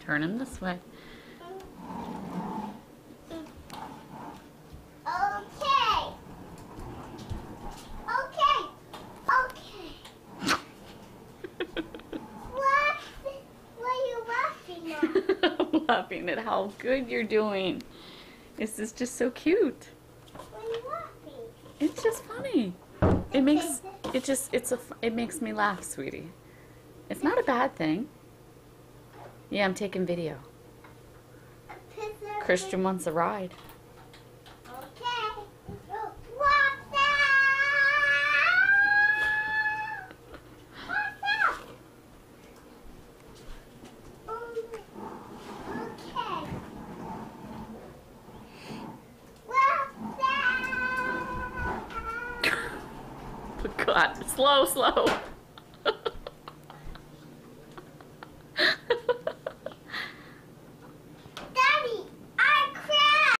turn him this way. Okay. Okay. Okay. What are you laughing at? I'm laughing at how good you're doing. This is just so cute. What are you laughing? It's just funny. It makes me laugh, sweetie. It's not a bad thing. Yeah, I'm taking video. Christian wants a ride. Okay. What's that? Okay. What's that? God, slow, slow.